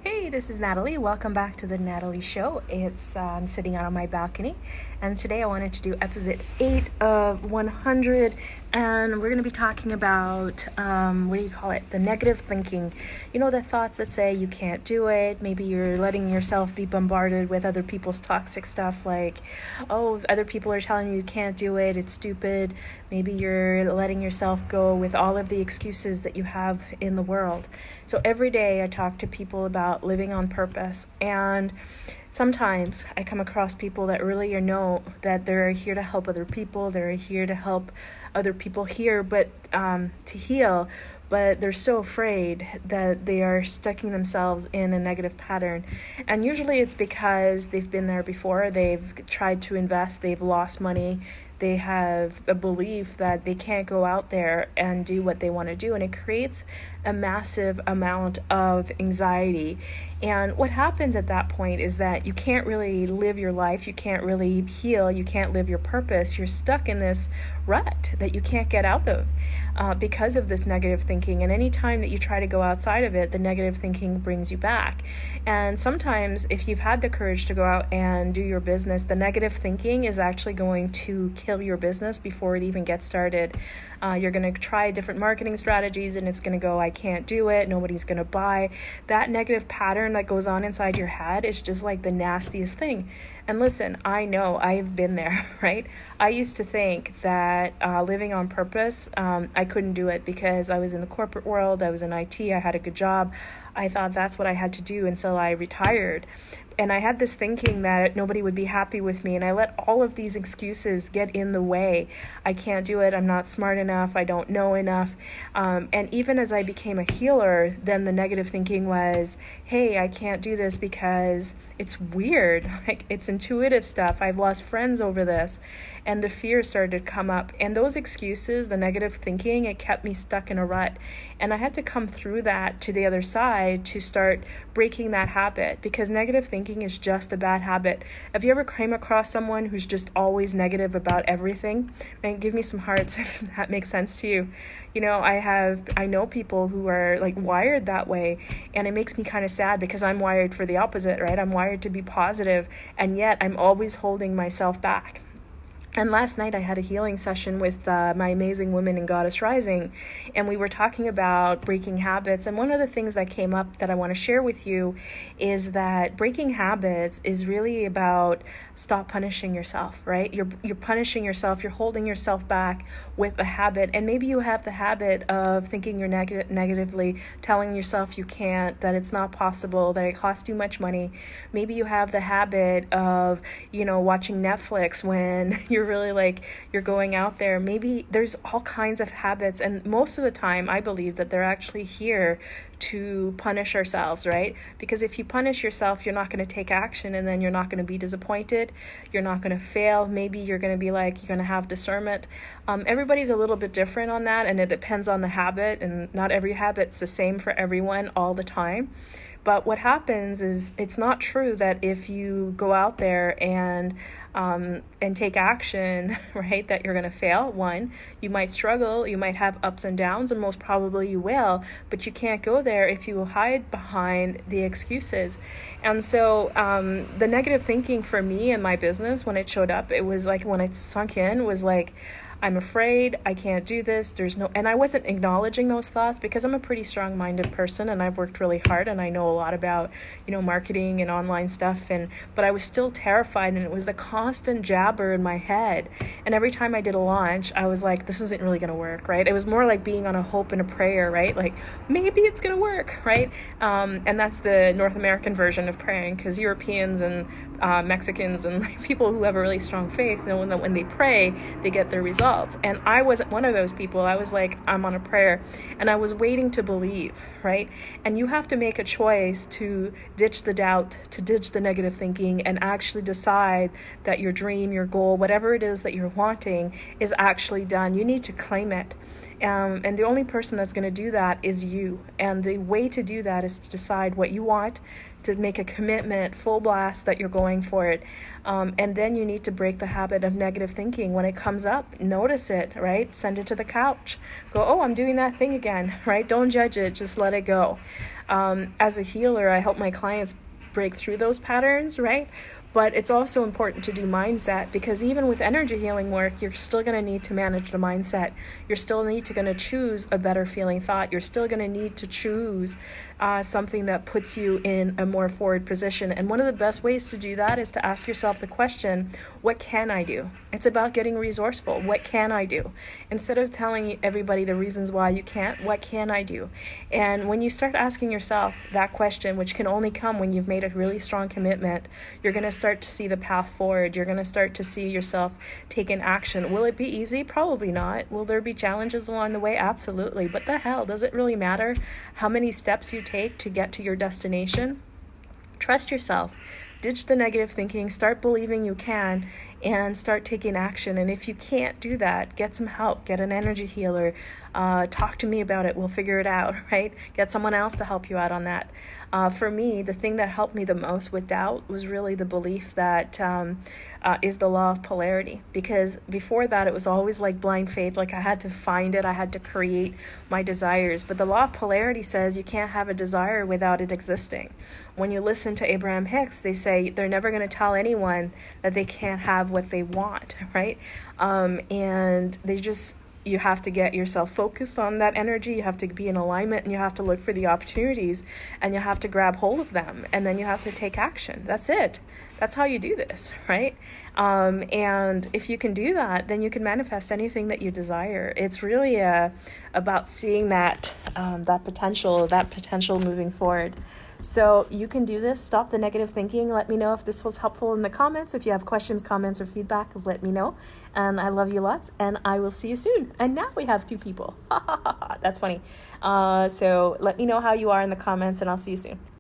Hey, this is Natalie. Welcome back to the Natalie Show. I'm sitting out on my balcony, and today I wanted to do episode 8 of 100, and we're going to be talking about the negative thinking. You know, the thoughts that say you can't do it. Maybe you're letting yourself be bombarded with other people's toxic stuff, like, oh, other people are telling you can't do it, it's stupid. Maybe you're letting yourself go with all of the excuses that you have in the world. So every day I talk to people about living on purpose, and sometimes I come across people that really know that they're here to help other people, they're here to help other people here, but to heal, but they're so afraid that they are stucking themselves in a negative pattern. And usually it's because they've been there before, they've tried to invest, they've lost money, they have a belief that they can't go out there and do what they want to do, and it creates a massive amount of anxiety. And what happens at that point is that you can't really live your life, you can't really heal, you can't live your purpose. You're stuck in this rut that you can't get out of because of this negative thinking. And any time that you try to go outside of it, the negative thinking brings you back. And sometimes if you've had the courage to go out and do your business, the negative thinking is actually going to kill your business before it even gets started. You're going to try different marketing strategies and it's going to go, I can't do it, nobody's going to buy. That negative pattern that goes on inside your head is just like the nastiest thing. And listen, I know I've been there, right? I used to think that living on purpose, I couldn't do it because I was in the corporate world, I was in IT, I had a good job. I thought that's what I had to do until I retired. And I had this thinking that nobody would be happy with me, and I let all of these excuses get in the way. I can't do it, I'm not smart enough, I don't know enough. And even as I became a healer, then the negative thinking was, hey, I can't do this because it's weird, like it's intuitive stuff, I've lost friends over this. And the fear started to come up. And those excuses, the negative thinking, it kept me stuck in a rut. And I had to come through that to the other side to start breaking that habit, because negative thinking is just a bad habit. Have you ever came across someone who's just always negative about everything? And give me some hearts if that makes sense to you. You know, I know people who are like wired that way, and it makes me kind of sad because I'm wired for the opposite, right? I'm wired to be positive, and yet I'm always holding myself back. And last night I had a healing session with my amazing women in Goddess Rising, and we were talking about breaking habits. And one of the things that came up that I want to share with you is that breaking habits is really about stop punishing yourself, right? You're punishing yourself, you're holding yourself back with a habit. And maybe you have the habit of thinking you're negatively, telling yourself you can't, that it's not possible, that it costs too much money. Maybe you have the habit of, watching Netflix when you're going out there. Maybe there's all kinds of habits, and most of the time I believe that they're actually here to punish ourselves, right? Because if you punish yourself, you're not going to take action, and then you're not going to be disappointed, you're not going to fail. Maybe you're going to be you're going to have discernment. Everybody's a little bit different on that, and it depends on the habit, and not every habit's the same for everyone all the time. But what happens is, it's not true that if you go out there and take action, right, that you're going to fail. One, you might struggle, you might have ups and downs, and most probably you will, but you can't go there if you hide behind the excuses. And so the negative thinking for me in my business, when it showed up, it was like, when it sunk in, was like, I'm afraid, I can't do this, and I wasn't acknowledging those thoughts because I'm a pretty strong-minded person and I've worked really hard and I know a lot about, marketing and online stuff, but I was still terrified, and it was the constant jabber in my head. And every time I did a launch, I was like, this isn't really going to work, right? It was more like being on a hope and a prayer, right? Like, maybe it's going to work, right? And that's the North American version of praying, because Europeans and Mexicans and people who have a really strong faith know that when they pray, they get their results. And I wasn't one of those people. I was like, I'm on a prayer, and I was waiting to believe, right? And you have to make a choice to ditch the doubt, to ditch the negative thinking, and actually decide that your dream, your goal, whatever it is that you're wanting is actually done. You need to claim it. And the only person that's going to do that is you. And the way to do that is to decide what you want, to make a commitment, full blast, that you're going for it. And then you need to break the habit of negative thinking. When it comes up, know notice it, right? Send it to the couch. Go, oh, I'm doing that thing again, right? Don't judge it. Just let it go. As a healer, I help my clients break through those patterns, right? But it's also important to do mindset, because even with energy healing work, you're still going to need to manage the mindset. You're still going to choose a better feeling thought. You're still going to need to choose something that puts you in a more forward position. And one of the best ways to do that is to ask yourself the question, what can I do? It's about getting resourceful. What can I do? Instead of telling everybody the reasons why you can't, what can I do? And when you start asking yourself that question, which can only come when you've made a really strong commitment, you're going to start to see the path forward. You're going to start to see yourself taking action. Will it be easy? Probably not. Will there be challenges along the way? Absolutely. But the hell, does it really matter how many steps you take to get to your destination? Trust yourself. Ditch the negative thinking, start believing you can, and start taking action. And if you can't do that, get some help. Get an energy healer. Talk to me about it. We'll figure it out, right? Get someone else to help you out on that. For me, the thing that helped me the most with doubt was really the belief that is the law of polarity. Because before that, it was always like blind faith. Like I had to find it. I had to create my desires. But the law of polarity says you can't have a desire without it existing. When you listen to Abraham Hicks, they say they're never going to tell anyone that they can't have what they want, right? And you have to get yourself focused on that energy. You have to be in alignment, and you have to look for the opportunities, and you have to grab hold of them, and then you have to take action. That's it. That's how you do this, right? And if you can do that, then you can manifest anything that you desire. It's really about seeing that potential moving forward. So you can do this. Stop the negative thinking. Let me know if this was helpful in the comments. If you have questions, comments, or feedback, let me know. And I love you lots, and I will see you soon. And now we have 2 people. That's funny. So let me know how you are in the comments, and I'll see you soon.